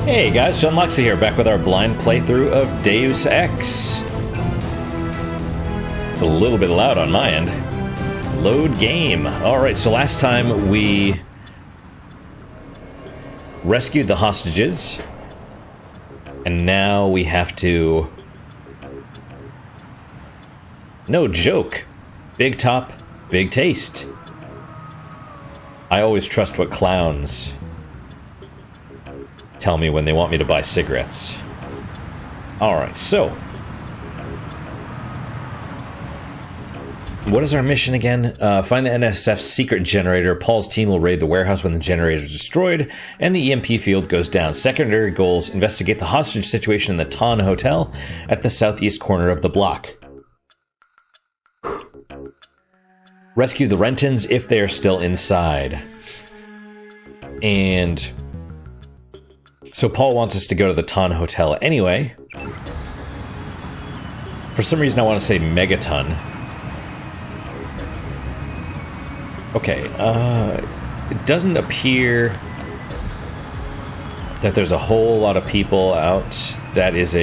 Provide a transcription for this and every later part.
Hey guys, John Luxy here, back with our blind playthrough of Deus Ex. It's a little bit loud on my end. Load game. Alright, so last time we rescued the hostages, and now we have to... No joke. Big top, big taste. I always trust what clowns tell me when they want me to buy cigarettes. Alright, so... what is our mission again? Find the NSF's secret generator. Paul's team will raid the warehouse when the generator is destroyed and the EMP field goes down. Secondary goals: investigate the hostage situation in the Ton Hotel at the southeast corner of the block. Rescue the Rentons if they are still inside. And... so Paul wants us to go to the Ton Hotel anyway. For some reason I want to say Megaton. Okay, it doesn't appear that there's a whole lot of people out. That is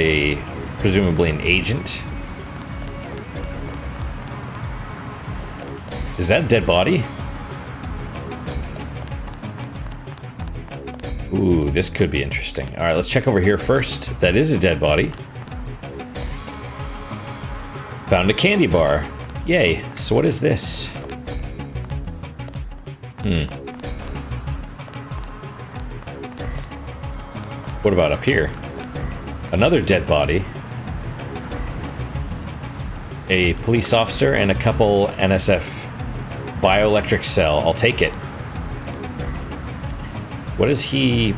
presumably an agent. Is that a dead body? Ooh, this could be interesting. Alright, let's check over here first. That is a dead body. Found a candy bar. Yay. So what is this? What about up here? Another dead body. A police officer and a couple NSF bioelectric cell. I'll take it. What is he...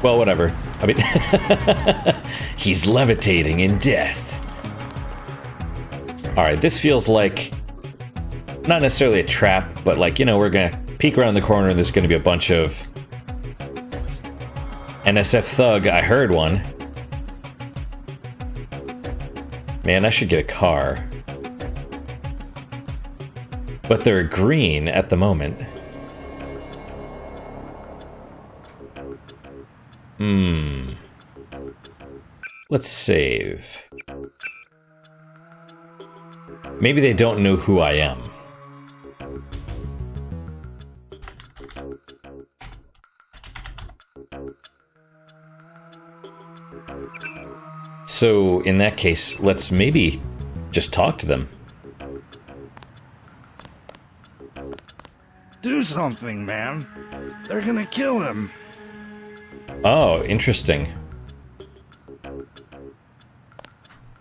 well, whatever. I mean... he's levitating in death. Alright, this feels like... not necessarily a trap, but like, you know, we're gonna peek around the corner and there's gonna be a bunch of... NSF thug. I heard one. Man, I should get a car. But they're green at the moment. Let's save. Maybe they don't know who I am. So, in that case, let's maybe just talk to them. Do something, man. They're gonna kill him. Oh, interesting.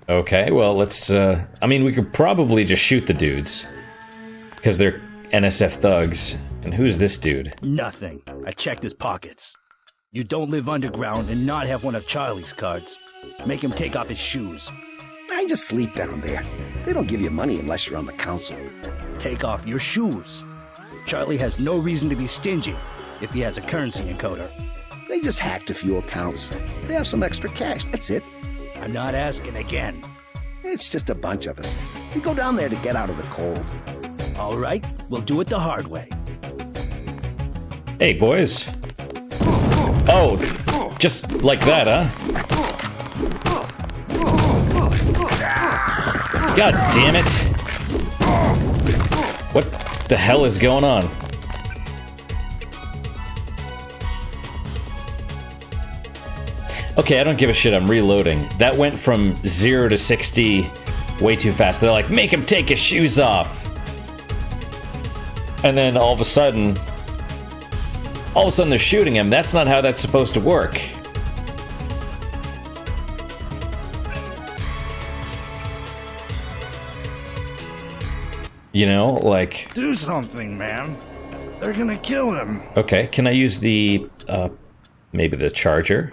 Okay, well, let's, I mean, we could probably just shoot the dudes. Because they're NSF thugs. And who's this dude? Nothing. I checked his pockets. You don't live underground and not have one of Charlie's cards. Make him take off his shoes. I just sleep down there. They don't give you money unless you're on the council. Take off your shoes. Charlie has no reason to be stingy if he has a currency encoder. They just hacked a few accounts. They have some extra cash, that's it. I'm not asking again. It's just a bunch of us. We go down there to get out of the cold. All right, we'll do it the hard way. Hey, boys. Oh, just like that, huh? God damn it. What the hell is going on? Okay, I don't give a shit, I'm reloading. That went from 0 to 60 way too fast. They're like, make him take his shoes off. And then all of a sudden they're shooting him. That's not how that's supposed to work. You know, like... do something, man. They're gonna kill him. Okay, can I use the, maybe the charger?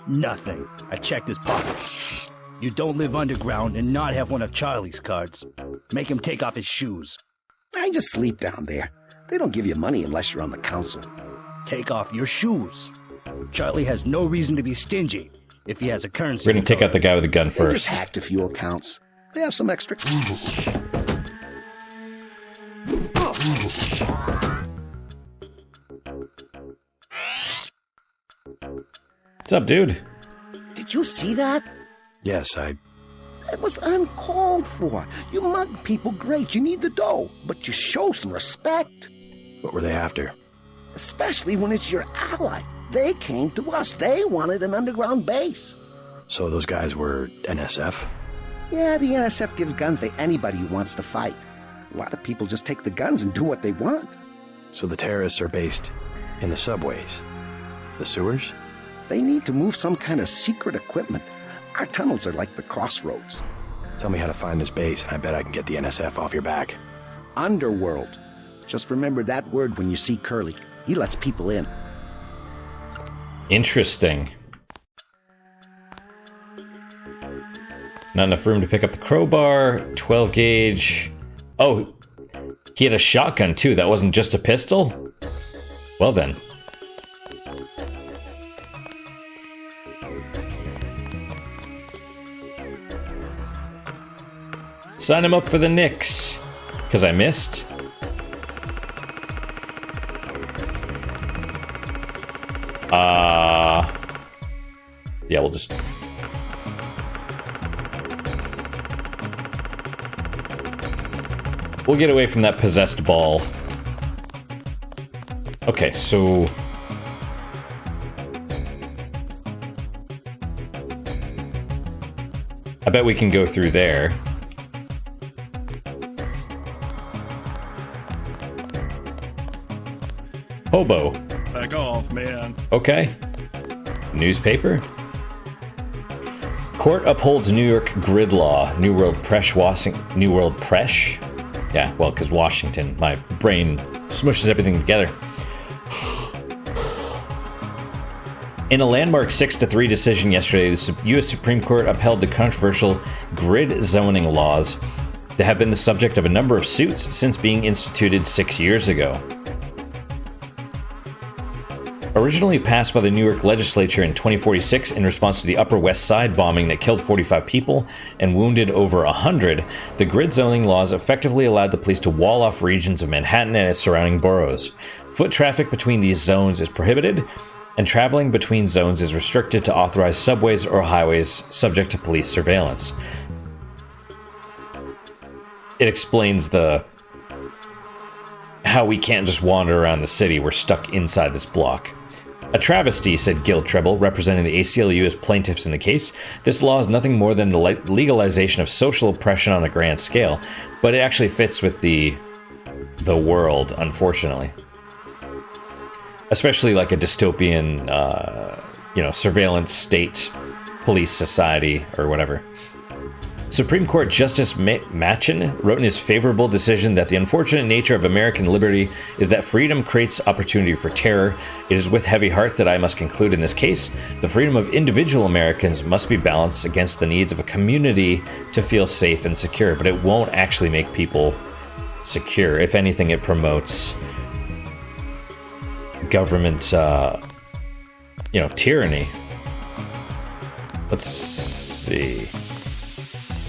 Nothing. I checked his pockets. You don't live underground and not have one of Charlie's cards. Make him take off his shoes. I just sleep down there. They don't give you money unless you're on the council. Take off your shoes. Charlie has no reason to be stingy if he has a currency. We're gonna take out the guy with the gun They first. just hacked a few accounts. They have some extra... What's up, dude? Did you see that? Yes, It was uncalled for. You mug people, great. You need the dough. But you show some respect. What were they after? Especially when it's your ally. They came to us. They wanted an underground base. So those guys were NSF? Yeah, the NSF gives guns to anybody who wants to fight. A lot of people just take the guns and do what they want. So the terrorists are based in the subways? The sewers? They need to move some kind of secret equipment. Our tunnels are like the crossroads. Tell me how to find this base, and I bet I can get the NSF off your back. Underworld. Just remember that word when you see Curly. He lets people in. Interesting. Not enough room to pick up the crowbar. 12 gauge. Oh, he had a shotgun too. That wasn't just a pistol? Well then. Sign him up for the Knicks. Because I missed. Yeah, we'll just... We'll get away from that possessed ball. Okay, so... I bet we can go through there. Hobo. Back off, man. Okay. Newspaper. Court upholds New York grid law. New World Press. New World Press? Yeah, well, because Washington. My brain smushes everything together. In a landmark 6-3 decision yesterday, the U.S. Supreme Court upheld the controversial grid zoning laws that have been the subject of a number of suits since being instituted 6 years ago. Originally passed by the New York legislature in 2046 in response to the Upper West Side bombing that killed 45 people and wounded over 100, the grid zoning laws effectively allowed the police to wall off regions of Manhattan and its surrounding boroughs. Foot traffic between these zones is prohibited, and traveling between zones is restricted to authorized subways or highways subject to police surveillance. It explains how we can't just wander around the city. We're stuck inside this block. A travesty, said Gil Treble, representing the ACLU as plaintiffs in the case. This law is nothing more than the legalization of social oppression on a grand scale, but it actually fits with the world, unfortunately. Especially like a dystopian, surveillance state, police society, or whatever. Supreme Court Justice Machen wrote in his favorable decision that the unfortunate nature of American liberty is that freedom creates opportunity for terror. It is with heavy heart that I must conclude in this case, the freedom of individual Americans must be balanced against the needs of a community to feel safe and secure, but it won't actually make people secure. If anything, it promotes government, tyranny. Let's see.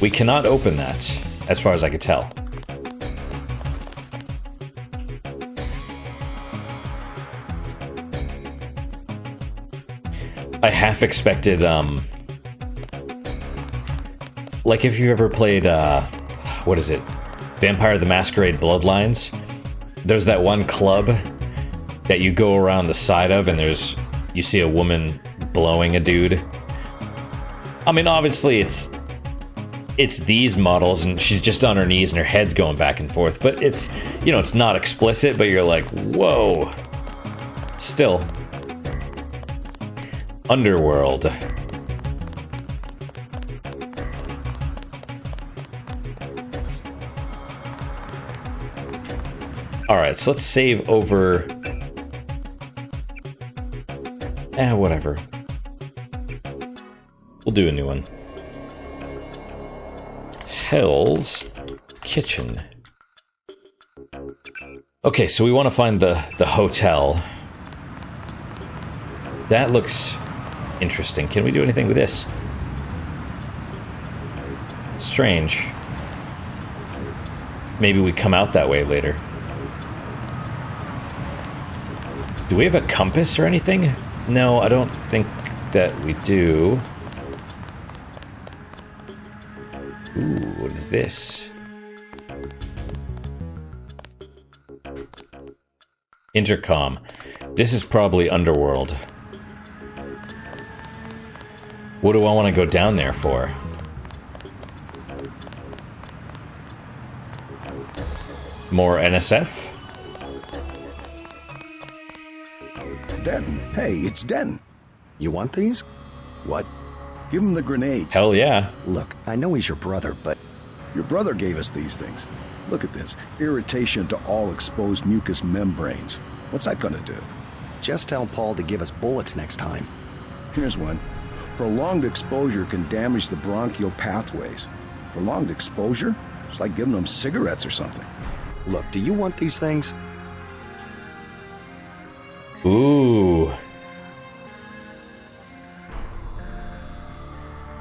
We cannot open that, as far as I could tell. I half expected, like if you've ever played, what is it? Vampire the Masquerade Bloodlines? There's that one club that you go around the side of and you see a woman blowing a dude. I mean, obviously it's these models and she's just on her knees and her head's going back and forth, but it's not explicit, but you're like, whoa. Still. Underworld. Alright, so let's save over... whatever. We'll do a new one. Hell's Kitchen. Okay, so we want to find the hotel. That looks interesting. Can we do anything with this? Strange. Maybe we come out that way later. Do we have a compass or anything? No, I don't think that we do... Ooh, what is this? Intercom. This is probably Underworld. What do I want to go down there for? More NSF? Denton. Hey, it's Denton. You want these? What? Give him the grenades. Hell yeah. Look, I know he's your brother, but... Your brother gave us these things. Look at this. Irritation to all exposed mucous membranes. What's that gonna do? Just tell Paul to give us bullets next time. Here's one. Prolonged exposure can damage the bronchial pathways. Prolonged exposure? It's like giving them cigarettes or something. Look, do you want these things? Ooh.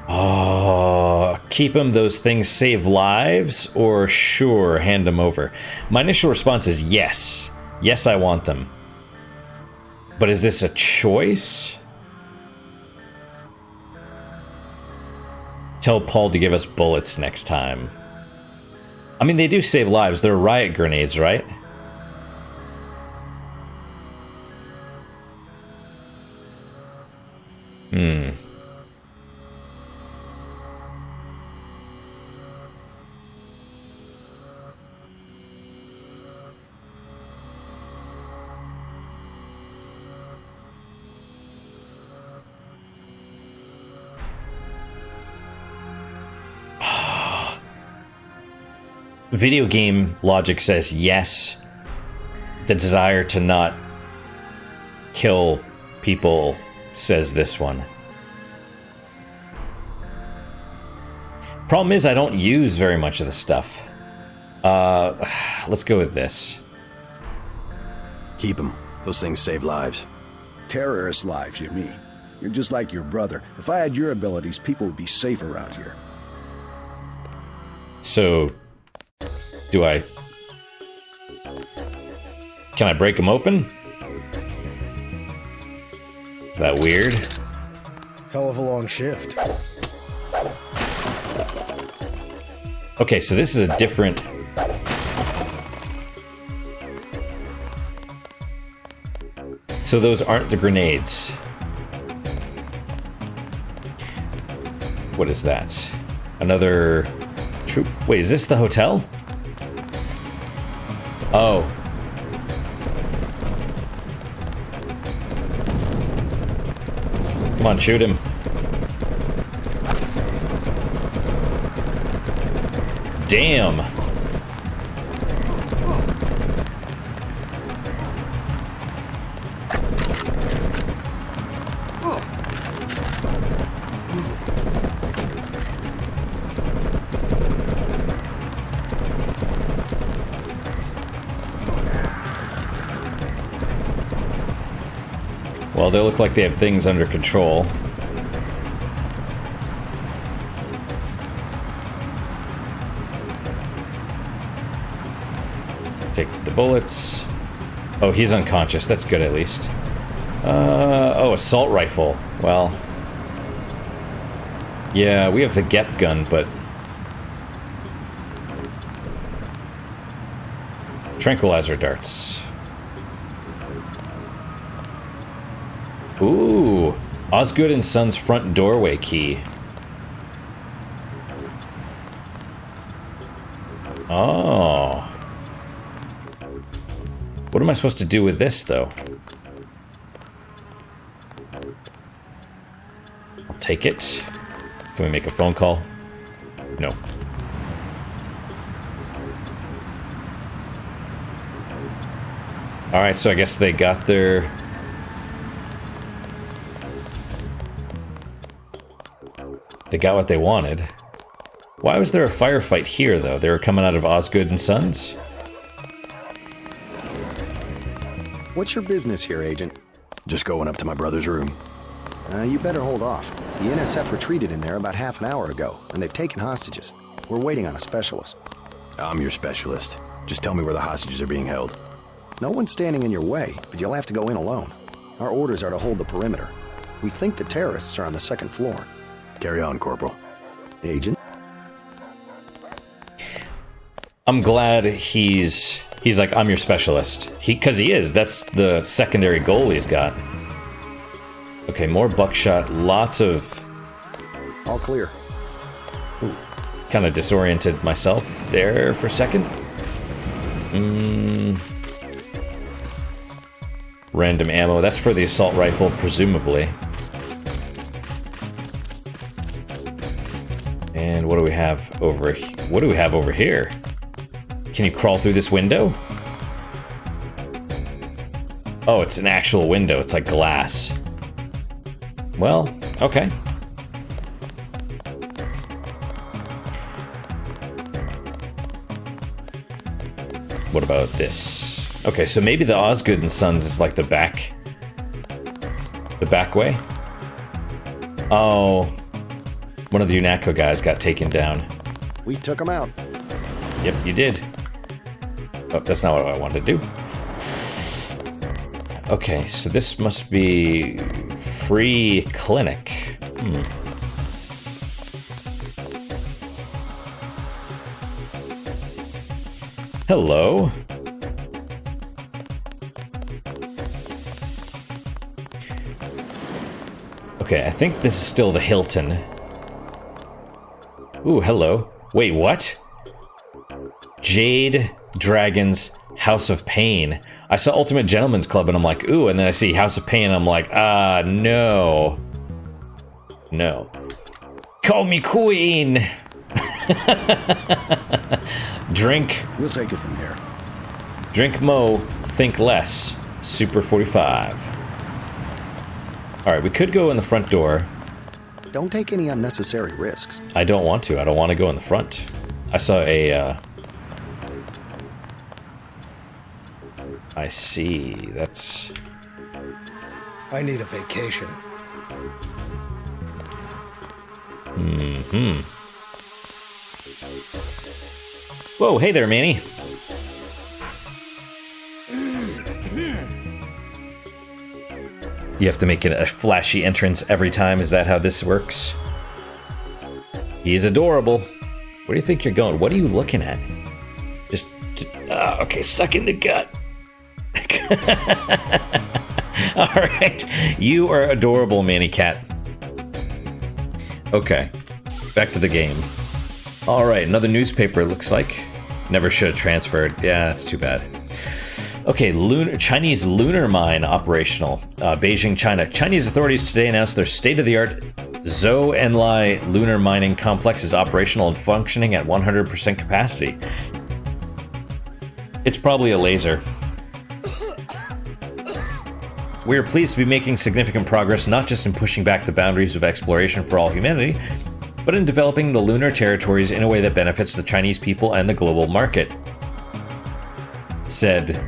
Oh, keep them, those things save lives, or sure, hand them over. My initial response is yes. Yes, I want them. But is this a choice? Tell Paul to give us bullets next time. I mean, they do save lives. They're riot grenades, right? Video game logic says yes. The desire to not kill people says this one. Problem is, I don't use very much of the stuff. Let's go with this. Keep them. Those things save lives. Terrorist lives, you mean? You're just like your brother. If I had your abilities, people would be safe around here. So... do I... can I break them open? Is that weird? Hell of a long shift. Okay, so this is a different... so those aren't the grenades. What is that? Another... troop? Wait, is this the hotel? Oh. Come on, shoot him. Damn. Well, they look like they have things under control. Take the bullets. Oh, he's unconscious. That's good, at least. Oh, assault rifle. Well... yeah, we have the GEP gun, but... tranquilizer darts. Ooh, Osgood and Son's front doorway key. Oh. What am I supposed to do with this, though? I'll take it. Can we make a phone call? No. Alright, so I guess they got their... they got what they wanted. Why was there a firefight here, though? They were coming out of Osgood and Sons? What's your business here, Agent? Just going up to my brother's room. You better hold off. The NSF retreated in there about half an hour ago, and they've taken hostages. We're waiting on a specialist. I'm your specialist. Just tell me where the hostages are being held. No one's standing in your way, but you'll have to go in alone. Our orders are to hold the perimeter. We think the terrorists are on the second floor. Carry on, Corporal. Agent? I'm glad he's like, I'm your specialist. Because he is. That's the secondary goal he's got. Okay, more buckshot. Lots of... All clear. Kind of disoriented myself there for a second. Random ammo. That's for the assault rifle, presumably. And what do we have over here? What do we have over here? Can you crawl through this window? Oh, it's an actual window. It's like glass. Well, okay. What about this? Okay, so maybe the Osgood and Sons is like the back way. Oh, one of the UNATCO guys got taken down. We took them out. Yep, you did. Oh, that's not what I wanted to do. Okay, so this must be free clinic. Hello. Okay, I think this is still the Hilton. Ooh, hello. Wait, what? Jade Dragon's House of Pain. I saw Ultimate Gentleman's Club and I'm like, ooh, and then I see House of Pain and I'm like, no. No. Call me queen! Drink. We'll take it from here. Drink mo, think less. Super 45. Alright, we could go in the front door. Don't take any unnecessary risks. I don't want to. I don't want to go in the front. I saw a, I see. That's... I need a vacation. Whoa, hey there, Manny. You have to make it a flashy entrance every time. Is that how this works? He's adorable. Where do you think you're going? What are you looking at? Just okay, suck in the gut. All right, you are adorable, Manny Cat. Okay, back to the game. All right, another newspaper, it looks like. Never should have transferred. Yeah, that's too bad. Okay, Chinese lunar mine operational. Beijing, China. Chinese authorities today announced their state-of-the-art Zhou Enlai lunar mining complex is operational and functioning at 100% capacity. It's probably a laser. We are pleased to be making significant progress, not just in pushing back the boundaries of exploration for all humanity, but in developing the lunar territories in a way that benefits the Chinese people and the global market. Said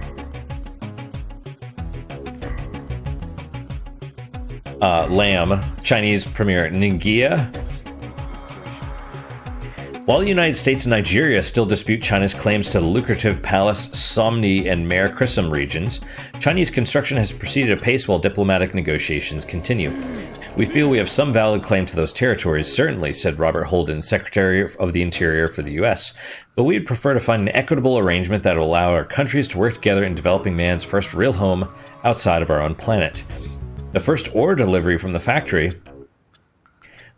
Lam, Chinese Premier Ningia. While the United States and Nigeria still dispute China's claims to the lucrative Palace, Somni, and Mare Chrisam regions, Chinese construction has proceeded apace while diplomatic negotiations continue. We feel we have some valid claim to those territories, certainly, said Robert Holden, Secretary of the Interior for the U.S., but we would prefer to find an equitable arrangement that will allow our countries to work together in developing man's first real home outside of our own planet. The first ore delivery from the factory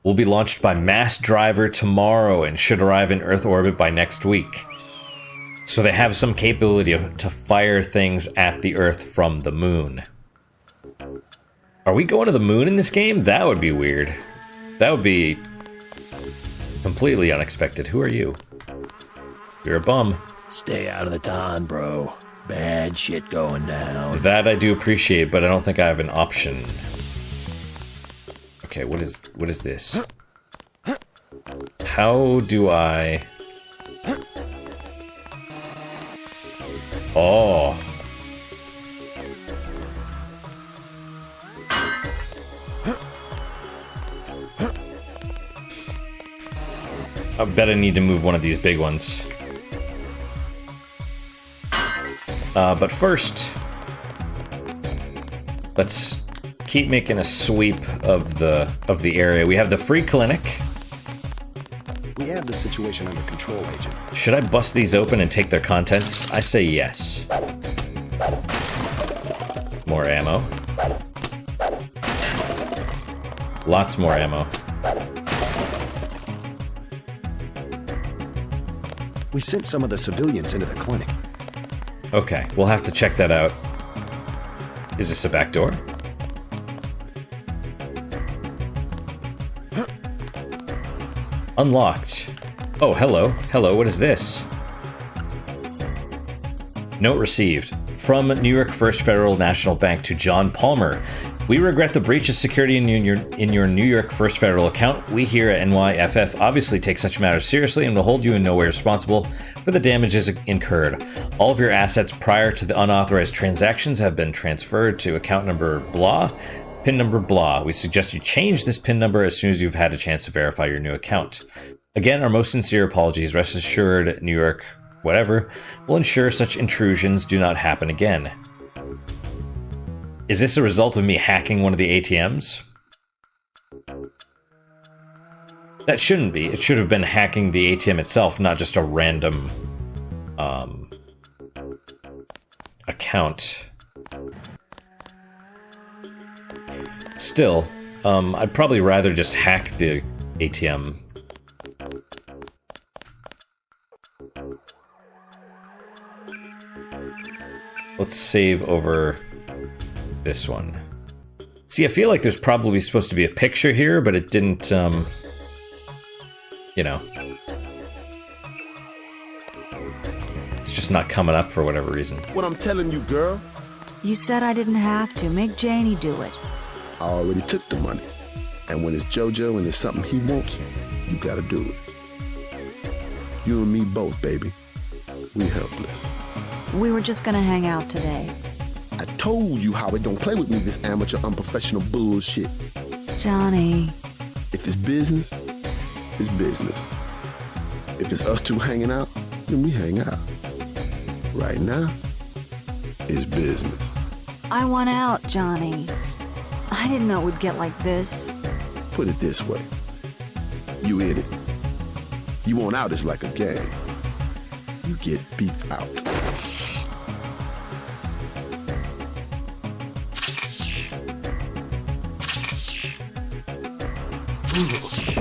will be launched by mass driver tomorrow and should arrive in Earth orbit by next week. So they have some capability to fire things at the Earth from the moon. Are we going to the moon in this game? That would be weird. That would be completely unexpected. Who are you? You're a bum. Stay out of the ton, bro. Bad shit going down. That I do appreciate, but I don't think I have an option. Okay, what is this? How do I... Oh. I bet I need to move one of these big ones. But first, let's keep making a sweep of the area. We have the free clinic. We have the situation under control, Agent. Should I bust these open and take their contents? I say yes. More ammo. Lots more ammo. We sent some of the civilians into the clinic. Okay, we'll have to check that out. Is this a back door? Unlocked. Oh, hello. Hello, what is this? Note received. From New York First Federal National Bank to John Palmer. We regret the breach of security in your New York First Federal account. We here at NYFF obviously take such matters seriously and will hold you in no way responsible for the damages incurred. All of your assets prior to the unauthorized transactions have been transferred to account number blah, PIN number blah. We suggest you change this PIN number as soon as you've had a chance to verify your new account. Again, our most sincere apologies. Rest assured, New York, whatever, will ensure such intrusions do not happen again. Is this a result of me hacking one of the ATMs? That shouldn't be. It should have been hacking the ATM itself, not just a random account. Still, I'd probably rather just hack the ATM. Let's save over this one. See, I feel like there's probably supposed to be a picture here, but it didn't, you know. It's just not coming up for whatever reason. What I'm telling you, girl. You said I didn't have to. Make Janie do it. I already took the money. And when it's JoJo and it's something he wants, you gotta do it. You and me both, baby. We helpless. We were just gonna hang out today. I told you how it don't play with me, this amateur, unprofessional bullshit. Johnny. If it's business, it's business. If it's us two hanging out, then we hang out. Right now, it's business. I want out, Johnny. I didn't know it would get like this. Put it this way. You hit it. You want out is like a game. You get beat out.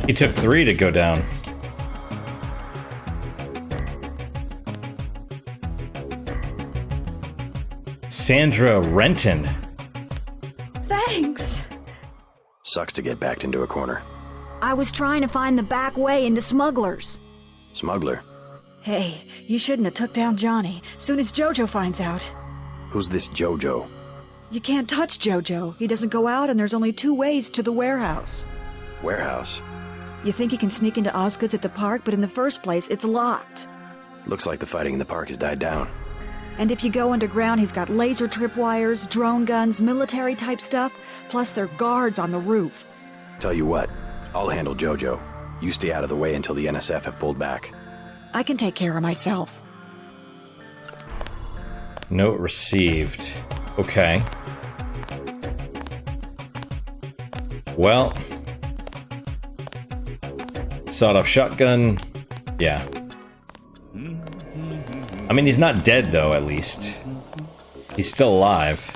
It took 3 to go down. Sandra Renton. Thanks. Sucks to get backed into a corner. I was trying to find the back way into Smugglers. Smuggler? Hey, you shouldn't have took down Johnny. Soon as JoJo finds out. Who's this JoJo? You can't touch JoJo. He doesn't go out, and there's only 2 ways to the warehouse. Warehouse? You think you can sneak into Osgood's at the park, but in the first place, it's locked. Looks like the fighting in the park has died down. And if you go underground, he's got laser tripwires, drone guns, military-type stuff, plus there are guards on the roof. Tell you what, I'll handle JoJo. You stay out of the way until the NSF have pulled back. I can take care of myself. Note received. Okay. Well. Sawed-off shotgun. Yeah. I mean, he's not dead, though, at least. He's still alive.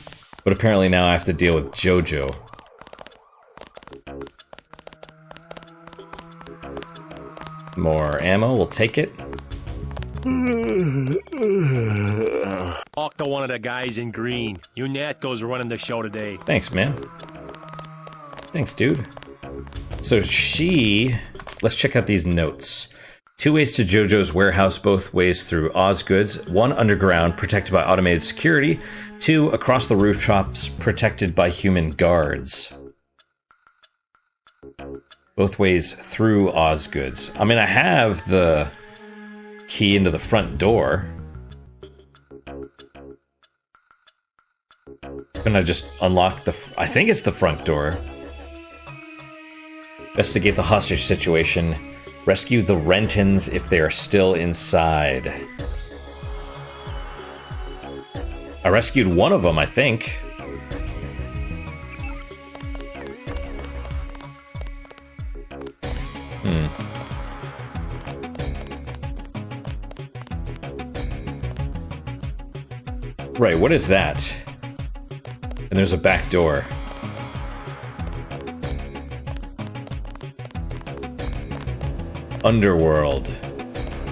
But apparently now I have to deal with JoJo. More ammo, we'll take it. Talk to one of the guys in green. You Natco's running the show today. Thanks, man. Thanks, dude. So let's check out these notes. 2 ways to JoJo's warehouse, both ways through Osgood's. 1 underground, protected by automated security. 2 across the rooftops, protected by human guards. Both ways through Osgood's. I mean, I have the key into the front door. Can I just unlock I think it's the front door. Investigate the hostage situation. Rescue the Rentons if they are still inside. I rescued one of them, I think. Right, what is that? And there's a back door. Underworld.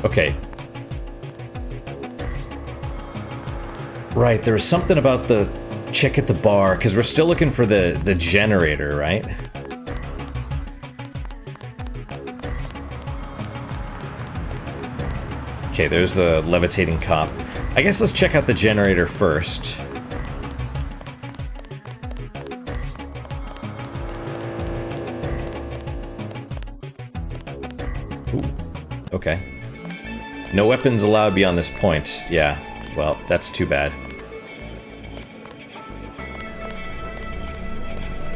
Okay. Right, there was something about the chick at the bar, because we're still looking for the generator, right? Okay, there's the levitating cop. I guess let's check out the generator first. Ooh, okay. No weapons allowed beyond this point. Yeah, well, that's too bad.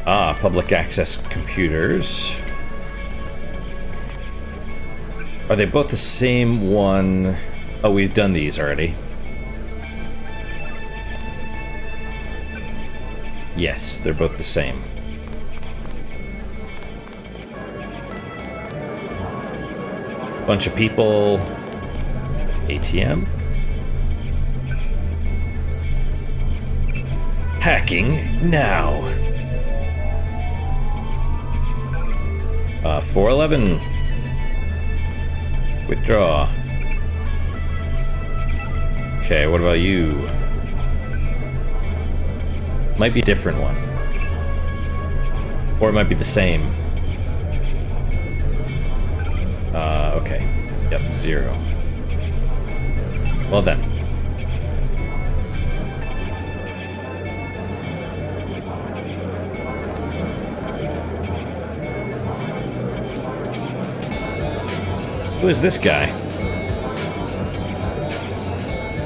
Ah, public access computers. Are they both the same one? Oh, we've done these already. Yes, they're both the same. Bunch of people. ATM. Hacking now. 411. Withdraw. Okay, what about you? Might be a different one. Or it might be the same. Okay. Yep, 0. Well then. Who is this guy?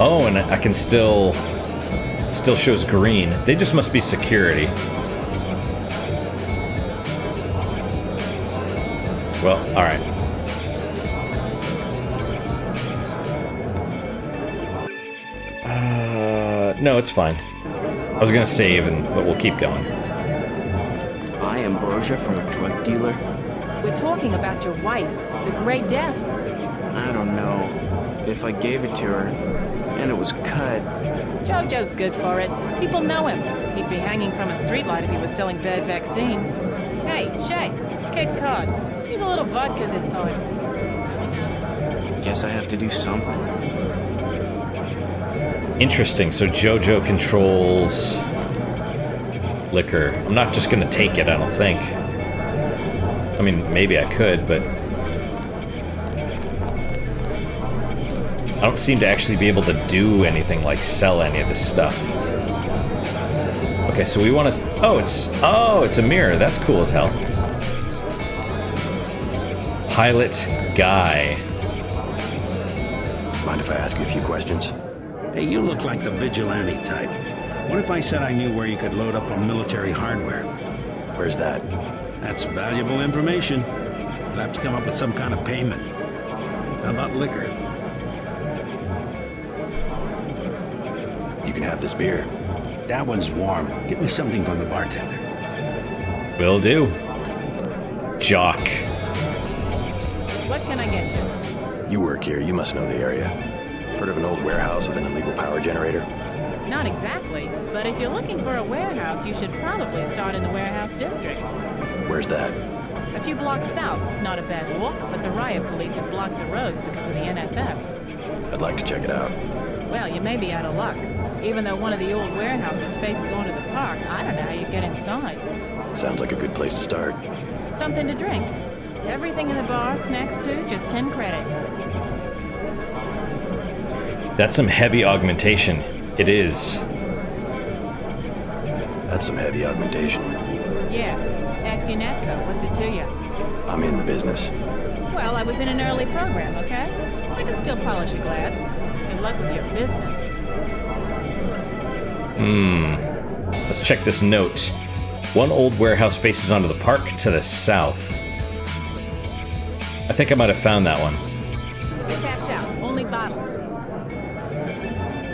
Oh, and I can still shows green. They just must be security. Well, all right. No, it's fine. I was gonna save, but we'll keep going. Buy ambrosia from a drug dealer? We're talking about your wife, the Grey Death. I don't know. If I gave it to her, and it was cut... Jojo's good for it. People know him. He'd be hanging from a streetlight if he was selling bad vaccine. Hey, Shay, Cape Cod. Use a little vodka this time. Guess I have to do something. Interesting, so Jojo controls liquor. I'm not just gonna take it, I don't think. I mean, maybe I could, but I don't seem to actually be able to do anything like sell any of this stuff. Okay, so we want to... Oh, it's a mirror. That's cool as hell. Pilot Guy. Mind if I ask you a few questions? Hey, you look like the vigilante type. What if I said I knew where you could load up on military hardware? Where's that? That's valuable information. You'll have to come up with some kind of payment. How about liquor? You can have this beer. That one's warm. Get me something from the bartender. Will do. Jock. What can I get you? You work here, you must know the area. Heard of an old warehouse with an illegal power generator? Not exactly, but if you're looking for a warehouse, you should probably start in the warehouse district. Where's that? A few blocks south. Not a bad walk, but the riot police have blocked the roads because of the NSF. I'd like to check it out. Well, you may be out of luck. Even though one of the old warehouses faces onto the park, I don't know how you get inside. Sounds like a good place to start. Something to drink. Everything in the bar, snacks too, just 10 credits. That's some heavy augmentation. It is. That's some heavy augmentation. Yeah. Ask your Natco. What's it to you? I'm in the business. Well, I was in an early program, okay? I can still polish a glass. Good luck with your business. Let's check this note. One old warehouse faces onto the park to the south. I think I might have found that one. The cat's out. Only bottles.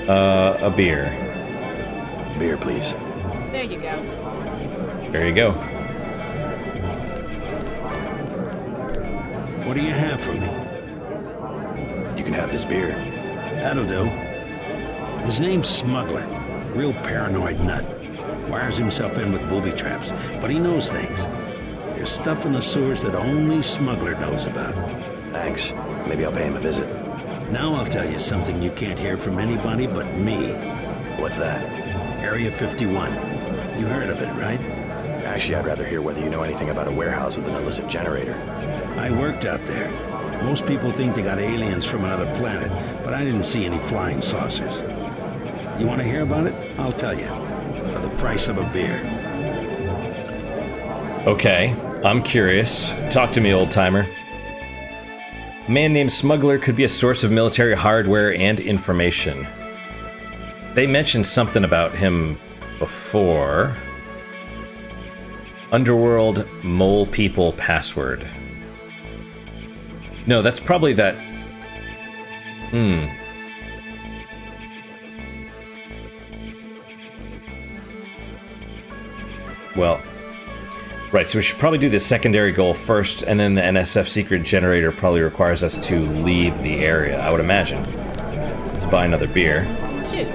A beer. Beer, please. There you go. There you go. What do you have for me? You can have this beer. That'll do. His name's Smuggler. Real paranoid nut. Wires himself in with booby traps, but he knows things. There's stuff in the sewers that only Smuggler knows about. Thanks. Maybe I'll pay him a visit. Now I'll tell you something you can't hear from anybody but me. What's that? Area 51. You heard of it, right? Actually, I'd rather hear whether you know anything about a warehouse with an illicit generator. I worked out there. Most people think they got aliens from another planet, but I didn't see any flying saucers. You want to hear about it? I'll tell you. For the price of a beer. Okay, I'm curious. Talk to me, old-timer. A man named Smuggler could be a source of military hardware and information. They mentioned something about him before. Underworld Mole People password. No, that's probably that... Well... Right, so we should probably do the secondary goal first, and then the NSF secret generator probably requires us to leave the area, I would imagine. Let's buy another beer. Shoot.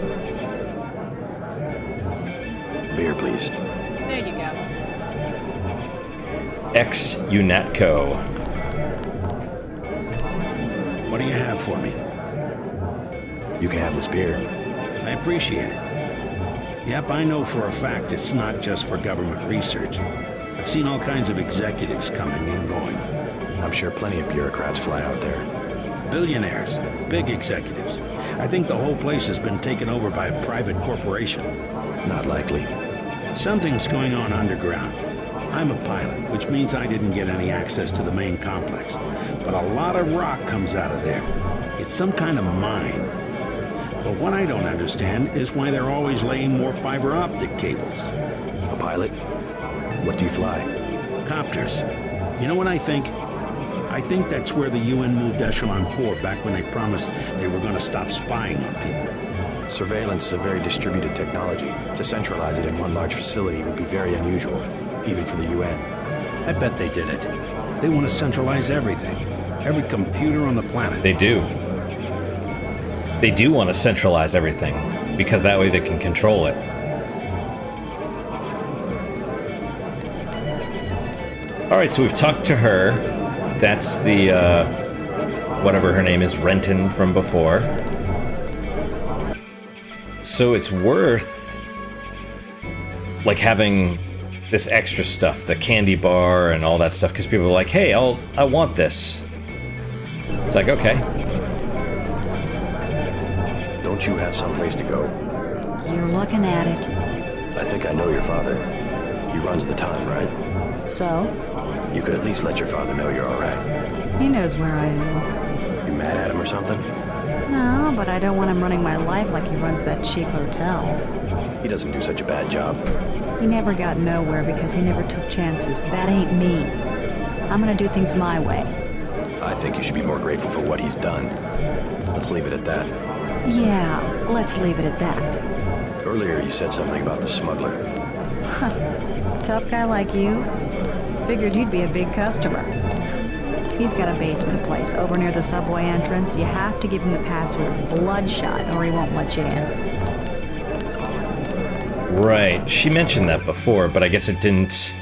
Beer, please. There you go. Ex-UNATCO. What do you have for me? You can have this beer. I appreciate it. Yep, I know for a fact it's not just for government research. I've seen all kinds of executives coming and going. I'm sure plenty of bureaucrats fly out there. Billionaires, big executives. I think the whole place has been taken over by a private corporation. Not likely. Something's going on underground. I'm a pilot, which means I didn't get any access to the main complex. But a lot of rock comes out of there. It's some kind of mine. But what I don't understand is why they're always laying more fiber optic cables. A pilot? What do you fly? Copters. You know what I think? I think that's where the UN moved Echelon 4 back when they promised they were going to stop spying on people. Surveillance is a very distributed technology. To centralize it in one large facility would be very unusual, even for the UN. I bet they did it. They want to centralize everything. Every computer on the planet. They do. They do want to centralize everything, because that way they can control it. Alright, so we've talked to her. That's the, whatever her name is, Renton from before. So it's worth, like, having this extra stuff, the candy bar and all that stuff, because people are like, hey, I want this. It's like, okay. Don't you have someplace to go? You're looking at it. I think I know your father. He runs the time, right? So? You could at least let your father know you're all right. He knows where I am. You mad at him or something? No, but I don't want him running my life like he runs that cheap hotel. He doesn't do such a bad job. He never got nowhere because he never took chances. That ain't me. I'm gonna do things my way. I think you should be more grateful for what he's done. Let's leave it at that. Yeah, let's leave it at that. Earlier you said something about the smuggler. Tough guy like you? Figured you'd be a big customer. He's got a basement place over near the subway entrance. You have to give him the password Bloodshot or he won't let you in. Right, she mentioned that before, but I guess it didn't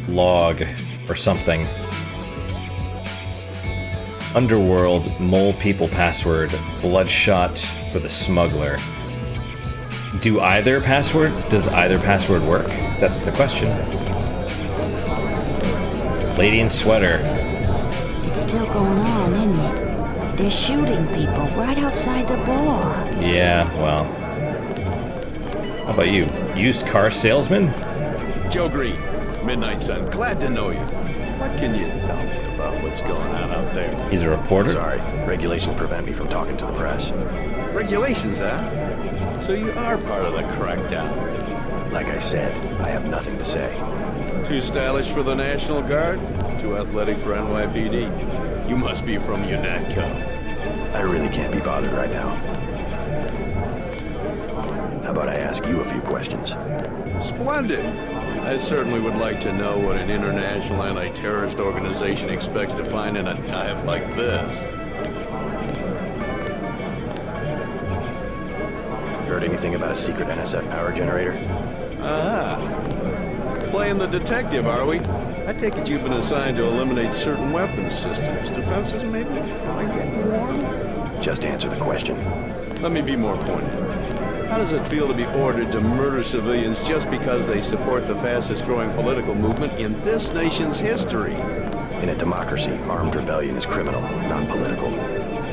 log or something. Underworld Mole People password Bloodshot for the smuggler. Does either password work? That's the question. Lady in sweater. It's still going on, isn't it? They're shooting people right outside the bar. Yeah, well. How about you? Used car salesman? Joe Green, Midnight Sun. Glad to know you. What can you tell me about what's going on out there? He's a reporter? Sorry, regulations prevent me from talking to the press. Regulations, huh? So you are part of the crackdown. Like I said, I have nothing to say. Too stylish for the National Guard? Too athletic for NYPD? You must be from UNATCO. I really can't be bothered right now. How about I ask you a few questions? Splendid. I certainly would like to know what an international anti-terrorist organization expects to find in a dive like this. Heard anything about a secret NSF power generator? Playing the detective, are we? I take it you've been assigned to eliminate certain weapons systems. Defenses, maybe? Am I getting warm? Just answer the question. Let me be more pointed. How does it feel to be ordered to murder civilians just because they support the fastest-growing political movement in this nation's history? In a democracy, armed rebellion is criminal, not political.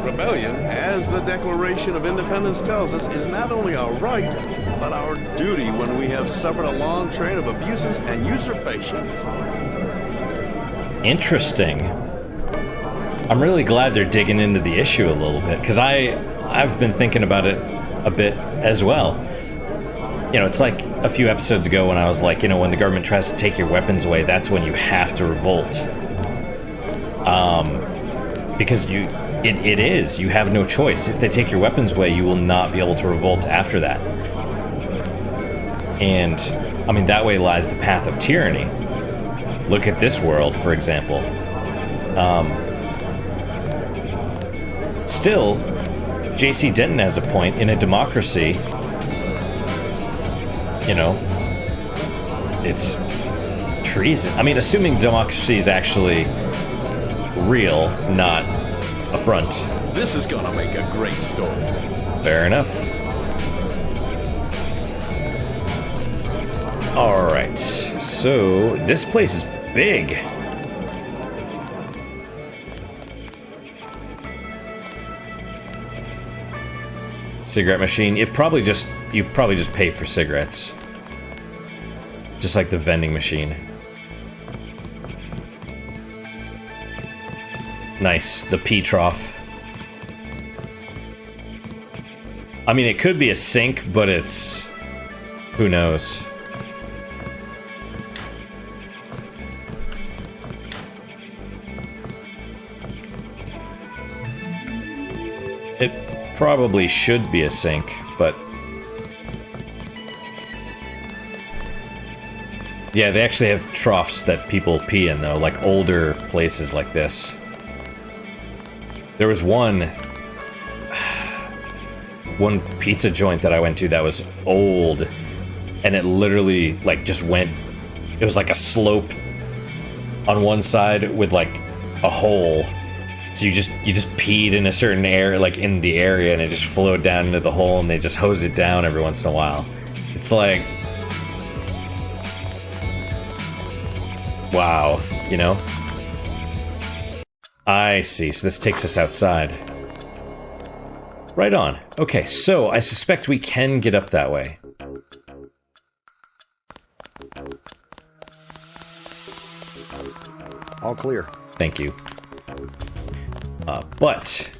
Rebellion, as the Declaration of Independence tells us, is not only our right, but our duty when we have suffered a long train of abuses and usurpations. Interesting. I'm really glad they're digging into the issue a little bit, because I've been thinking about it a bit as well. You know, it's like a few episodes ago when I was like, you know, when the government tries to take your weapons away, that's when you have to revolt. Because you have no choice. If they take your weapons away, you will not be able to revolt after that. And, I mean, that way lies the path of tyranny. Look at this world, for example. Still, J.C. Denton has a point. In a democracy, you know, it's treason. I mean, assuming democracy is actually real, not a front. This is gonna make a great story. Fair enough. Alright, so this place is big. Cigarette machine. You probably just pay for cigarettes. Just like the vending machine. Nice, the pee trough. I mean, it could be a sink, but it's... who knows? It probably should be a sink, but... yeah, they actually have troughs that people pee in, though, like older places like this. There was one pizza joint that I went to that was old, and it literally, like, just went... it was like a slope on one side with, like, a hole. So you just peed in a certain area, like, in the area, and it just flowed down into the hole, and they just hose it down every once in a while. It's like... wow, you know? I see, so this takes us outside. Right on. Okay, so I suspect we can get up that way. All clear. Thank you. But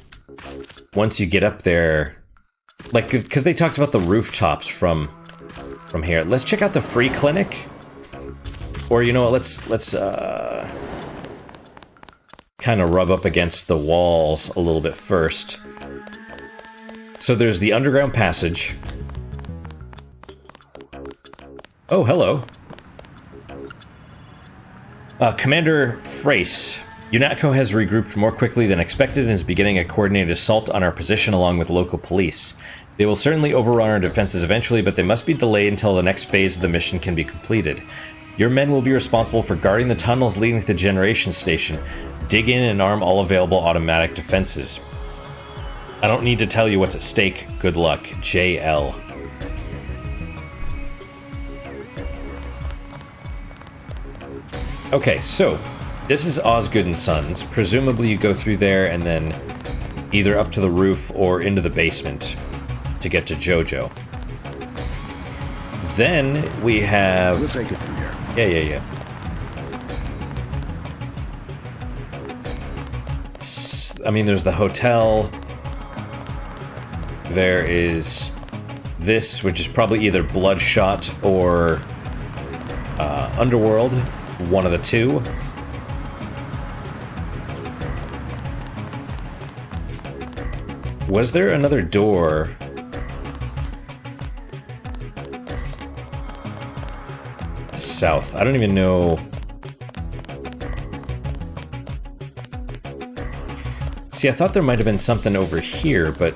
once you get up there, like, because they talked about the rooftops from here. Let's check out the free clinic. Or, you know what, let's kind of rub up against the walls a little bit first. So there's the underground passage. Oh, hello. Commander Frace. UNATCO has regrouped more quickly than expected and is beginning a coordinated assault on our position along with local police. They will certainly overrun our defenses eventually, but they must be delayed until the next phase of the mission can be completed. Your men will be responsible for guarding the tunnels leading to the generation station. Dig in and arm all available automatic defenses. I don't need to tell you what's at stake. Good luck. JL. Okay, so this is Osgood and Sons. Presumably you go through there and then either up to the roof or into the basement to get to Jojo. Then we have... we'll take it from here. Yeah. I mean, there's the hotel. There is this, which is probably either Bloodshot or Underworld. One of the two. Was there another door? south. I don't even know... See, I thought there might have been something over here, but...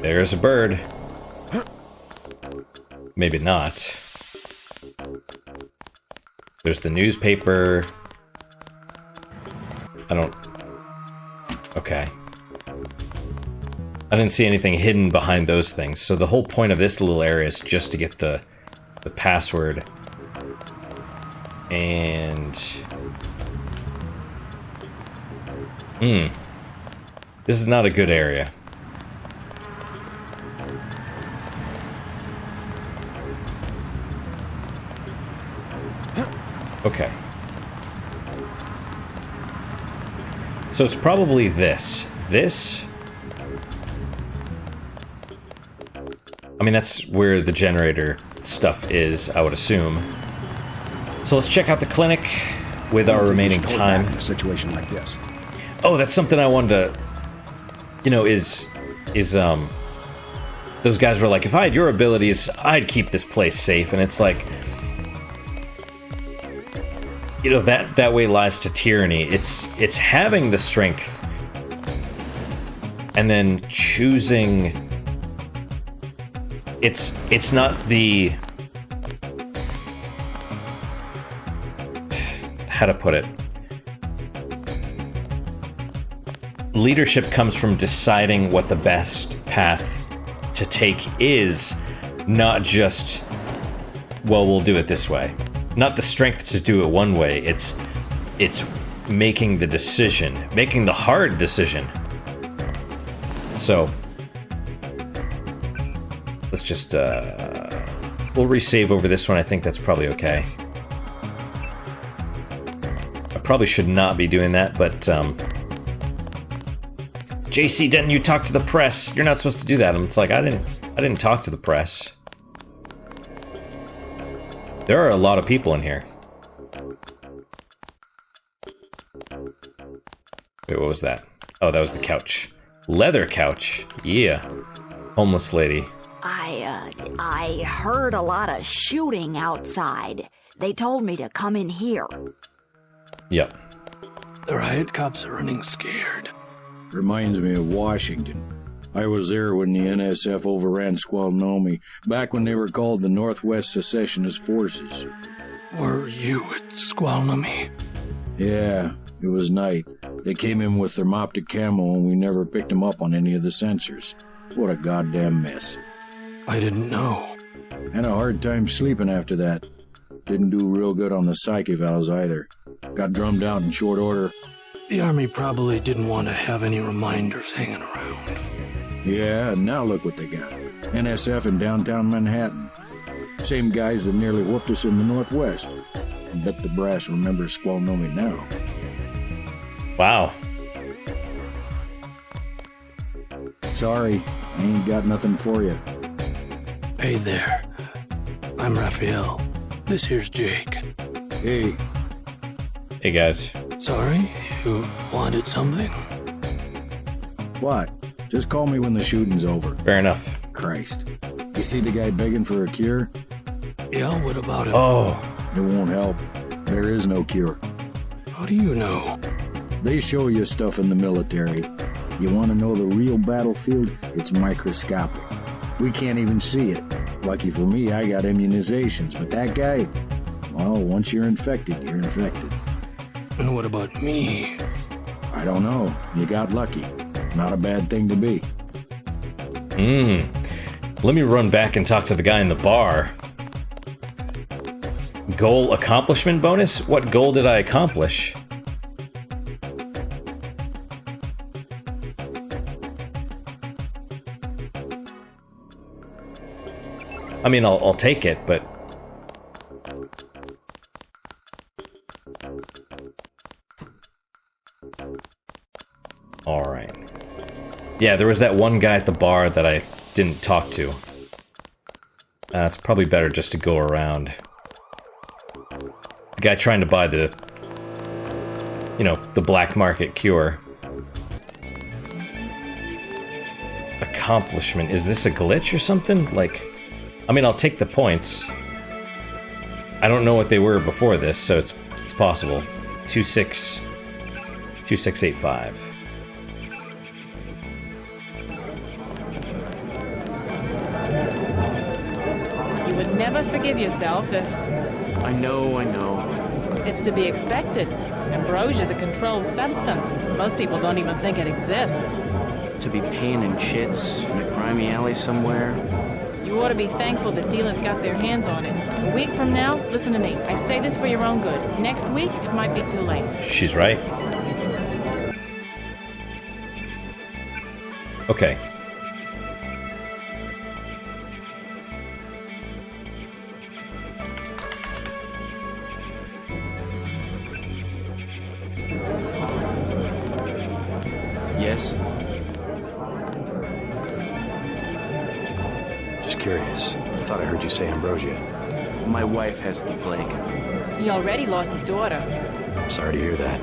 There's a bird. Maybe not. There's the newspaper. I don't... Okay. I didn't see anything hidden behind those things, so the whole point of this little area is just to get the password. And... This is not a good area. Okay. So it's probably this. This? I mean, that's where the generator stuff is, I would assume. So let's check out the clinic with our remaining time. In a situation like this. Oh, that's something I wanted to... You know, is those guys were like, if I had your abilities, I'd keep this place safe. And it's like... You know, that way lies to tyranny. It's having the strength and then choosing. It's not the, how to put it. Leadership comes from deciding what the best path to take is, not just, well, we'll do it this way. Not the strength to do it one way, it's making the decision, making the hard decision. So, let's just, we'll resave over this one. I think that's probably okay. I probably should not be doing that, but, JC, didn't you talk to the press? You're not supposed to do that. And it's like, I didn't talk to the press. There are a lot of people in here. Wait, what was that? Oh, that was the couch. Leather couch. Yeah. Homeless lady. I heard a lot of shooting outside. They told me to come in here. Yep. The riot cops are running scared. Reminds me of Washington. I was there when the NSF overran Squalnomi, back when they were called the Northwest Secessionist Forces. Were you at Squalnomi? Yeah, it was night. They came in with thermoptic camo and we never picked them up on any of the sensors. What a goddamn mess. I didn't know. Had a hard time sleeping after that. Didn't do real good on the psyche valves either. Got drummed out in short order. The Army probably didn't want to have any reminders hanging around. Yeah, and now look what they got. NSF in downtown Manhattan. Same guys that nearly whooped us in the Northwest. I bet the brass remembers Squalnomi now. Wow. Sorry, I ain't got nothing for you. Hey there. I'm Raphael. This here's Jake. Hey. Hey, guys. Sorry, you wanted something? What? Just call me when the shooting's over. Fair enough. Christ. You see the guy begging for a cure? Yeah, what about him? Oh. It won't help. There is no cure. How do you know? They show you stuff in the military. You want to know the real battlefield? It's microscopic. We can't even see it. Lucky for me, I got immunizations, but that guy... Well, once you're infected, you're infected. And what about me? I don't know. You got lucky. Not a bad thing to be. Let me run back and talk to the guy in the bar. Goal accomplishment bonus? What goal did I accomplish? I mean, I'll take it, but... Alright. Yeah, there was that one guy at the bar that I didn't talk to. It's probably better just to go around. The guy trying to buy the you know, the black market cure. Accomplishment. Is this a glitch or something? Like, I mean, I'll take the points. I don't know what they were before this, so it's possible. 2685. You would never forgive yourself if... I know. It's to be expected. Ambrosia's a controlled substance. Most people don't even think it exists. To be paying in chits in a grimy alley somewhere. You ought to be thankful the dealers got their hands on it. A week from now, listen to me. I say this for your own good. Next week, it might be too late. She's right. Okay. Yes? Just curious. I thought I heard you say Ambrosia. My wife has the plague. He already lost his daughter. I'm sorry to hear that.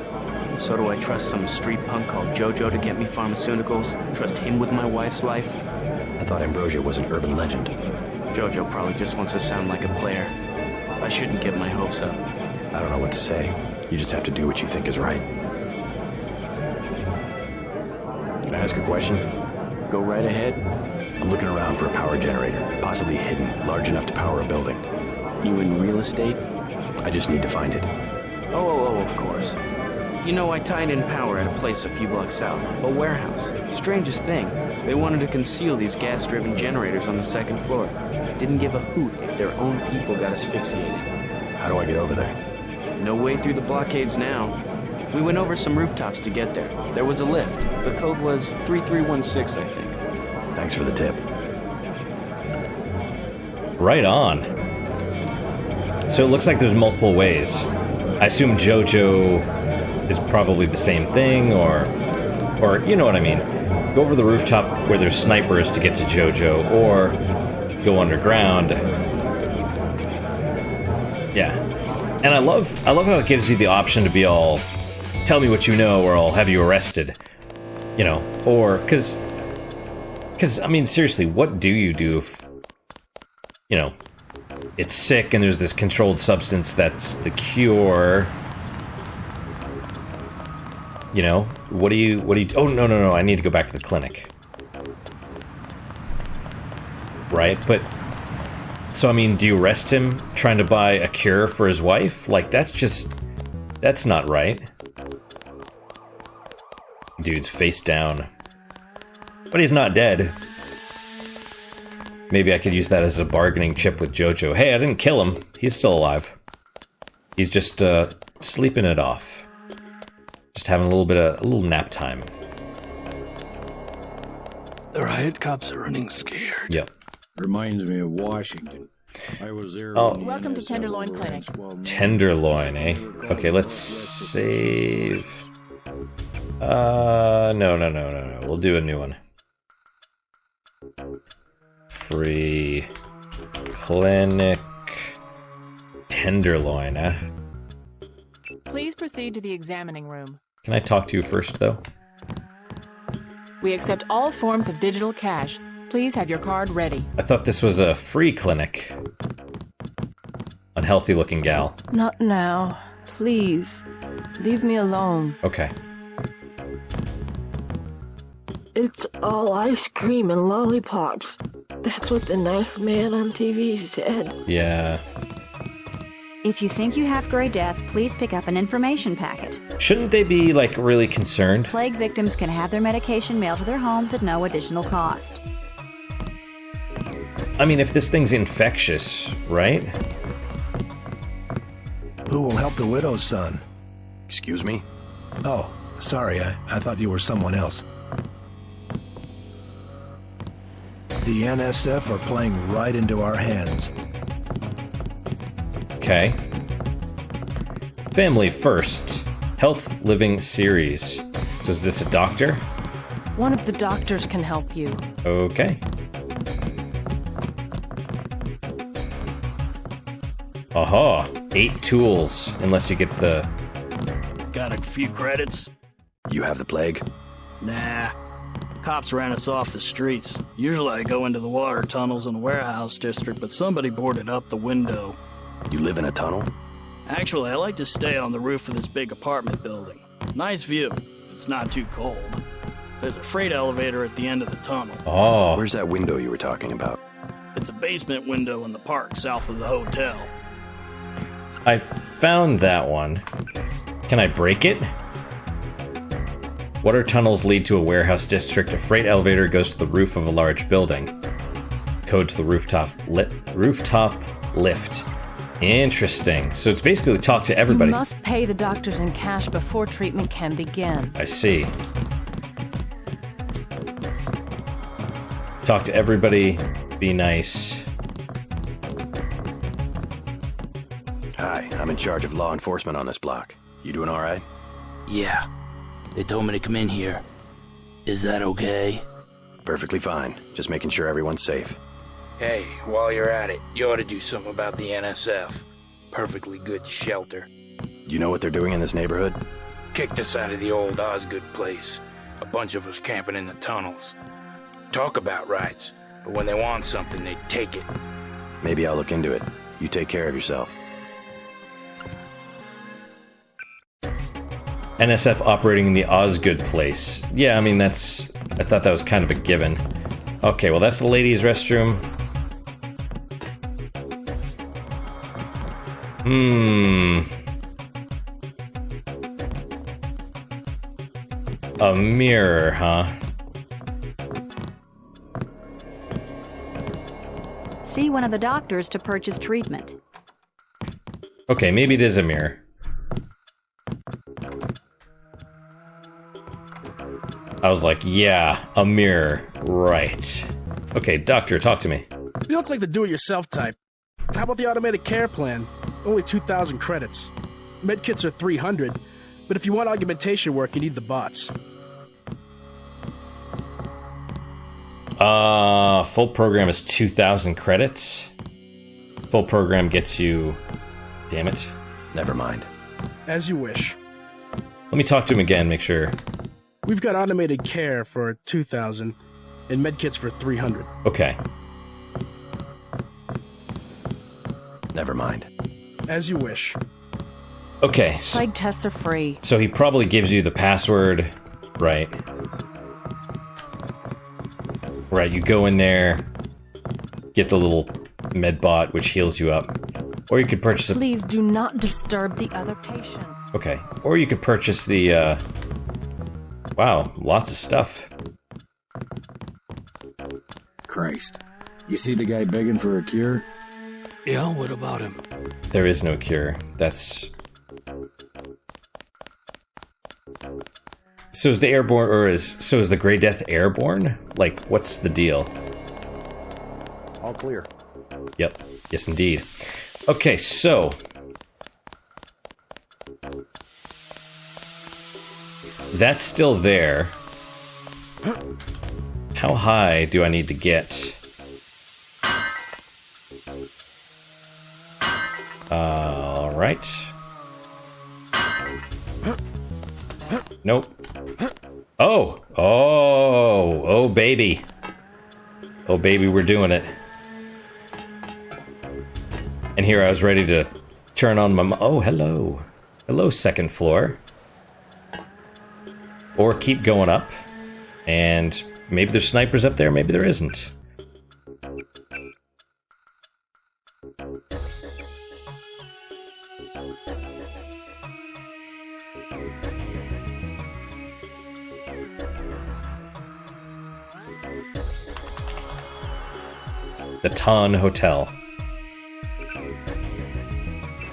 So do I trust some street punk called Jojo to get me pharmaceuticals? Trust him with my wife's life? I thought Ambrosia was an urban legend. Jojo probably just wants to sound like a player. I shouldn't get my hopes up. I don't know what to say. You just have to do what you think is right. Can I ask a question? Go right ahead. I'm looking around for a power generator, possibly hidden, large enough to power a building. You in real estate? I just need to find it. Oh, of course. You know, I tied in power at a place a few blocks south. A warehouse. Strangest thing. They wanted to conceal these gas-driven generators on the second floor. Didn't give a hoot if their own people got asphyxiated. How do I get over there? No way through the blockades now. We went over some rooftops to get there. There was a lift. The code was 3316, I think. Thanks for the tip. Right on. So it looks like there's multiple ways. I assume Jojo is probably the same thing, or you know what I mean. Go over the rooftop where there's snipers to get to Jojo, or go underground. Yeah. And I love how it gives you the option to be all, tell me what you know or I'll have you arrested. You know, or, because, I mean, seriously, what do you do if, you know, it's sick and there's this controlled substance that's the cure? You know, what do you, oh, no, I need to go back to the clinic. Right, but, so, I mean, do you arrest him trying to buy a cure for his wife? Like, that's not right. Dude's face down. But he's not dead. Maybe I could use that as a bargaining chip with Jojo. Hey, I didn't kill him. He's still alive. He's just, sleeping it off. Just having a little nap time. The riot cops are running scared. Yep. Reminds me of Washington. I was there. Welcome to Tenderloin Clinic. Tenderloin, eh? Okay, let's save. No. We'll do a new one. Free clinic Tenderloin, eh? Please proceed to the examining room. Can I talk to you first, though? We accept all forms of digital cash. Please have your card ready. I thought this was a free clinic. Unhealthy looking gal. Not now. Please. Leave me alone. Okay. It's all ice cream and lollipops. That's what the nice man on TV said. Yeah. If you think you have Grey Death, please pick up an information packet. Shouldn't they be, like, really concerned? Plague victims can have their medication mailed to their homes at no additional cost. I mean, if this thing's infectious, right? Who will help the widow's son? Excuse me? Oh, sorry, I thought you were someone else. The NSF are playing right into our hands. Okay. Family First. Health Living Series. So is this a doctor? One of the doctors can help you. Okay. Aha! 8 tools, unless you get the Got a few credits? You have the plague? Nah. Cops ran us off the streets. Usually I go into the water tunnels in the warehouse district, but somebody boarded up the window. You live in a tunnel? Actually, I like to stay on the roof of this big apartment building. Nice view, if it's not too cold. There's a freight elevator at the end of the tunnel. Oh. Where's that window you were talking about? It's a basement window in the park south of the hotel. I found that one. Can I break it? Water tunnels lead to a warehouse district. A freight elevator goes to the roof of a large building. Code to the rooftop lift. Interesting. So it's basically talk to everybody. You must pay the doctors in cash before treatment can begin. I see. Talk to everybody. Be nice. Hi, I'm in charge of law enforcement on this block. You doing all right? Yeah. They told me to come in here. Is that okay? Perfectly fine. Just making sure everyone's safe. Hey, while you're at it, you ought to do something about the NSF. Perfectly good shelter. You know what they're doing in this neighborhood? Kicked us out of the old Osgood place. A bunch of us camping in the tunnels. Talk about rights, but when they want something, they take it. Maybe I'll look into it. You take care of yourself. NSF operating in the Osgood place. Yeah, I mean, I thought that was kind of a given. Okay, well, that's the ladies' restroom. A mirror, huh? See one of the doctors to purchase treatment. Okay, maybe it is a mirror. I was like, yeah, a mirror. Right. Okay, doctor, talk to me. You look like the do-it-yourself type. How about the automated care plan? Only 2,000 credits. Medkits are 300, but if you want augmentation work, you need the bots. Full program is 2,000 credits. Full program gets you... Damn it. Never mind. As you wish. Let me talk to him again, make sure. We've got automated care for 2,000 and medkits for 300. Okay. Never mind. As you wish. Okay. Plague tests are free. So he probably gives you the password, right? Right, you go in there, get the little medbot, which heals you up. Or you could purchase Please do not disturb the other patients. Okay. Or you could purchase the, Wow, lots of stuff. Christ. You see the guy begging for a cure? Yeah, what about him? There is no cure. That's... So is the airborne, so is the Grey Death airborne? Like, what's the deal? All clear. Yep. Yes, indeed. Okay, so... That's still there. How high do I need to get? Alright. Nope. Oh! Oh! Oh, baby. Oh, baby, we're doing it. And here I was ready to turn on my... Oh, hello. Hello, second floor. Or keep going up. And maybe there's snipers up there, maybe there isn't. The Ton Hotel.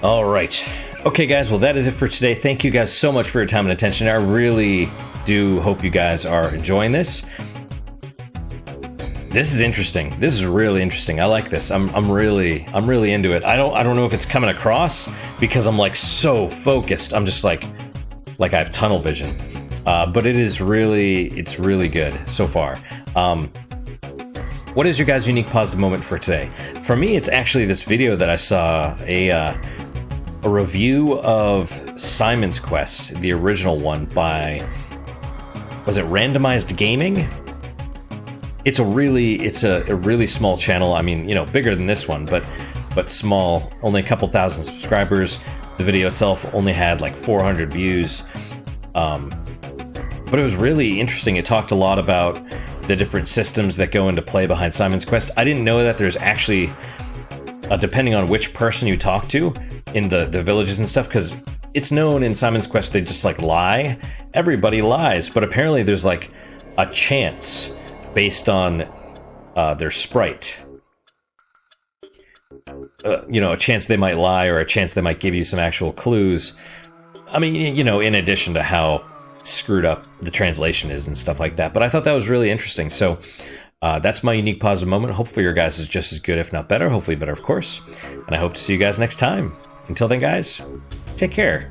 All right. Okay, guys, well, that is it for today. Thank you guys so much for your time and attention. I really do hope you guys are enjoying this. This is interesting. This is really interesting. I like this. I'm really into it. I don't know if it's coming across because I'm like so focused. I'm just like I have tunnel vision. But it's really good so far. What is your guys' unique positive moment for today? For me, it's actually this video that I saw, a review of Simon's Quest, the original one by, was it Randomized Gaming? It's a really small channel. I mean, you know, bigger than this one, but small. Only a couple thousand subscribers. The video itself only had like 400 views. But it was really interesting. It talked a lot about the different systems that go into play behind Simon's Quest. I didn't know that there's actually, depending on which person you talk to in the villages and stuff, because it's known in Simon's Quest they just like lie. Everybody lies, but apparently there's like a chance based on their sprite. You know, a chance they might lie or a chance they might give you some actual clues. I mean, you know, in addition to how screwed up the translation is and stuff like that. But I thought that was really interesting. So that's my unique positive moment. Hopefully your guys is just as good, if not better. Hopefully better, of course. And I hope to see you guys next time. Until then, guys, take care.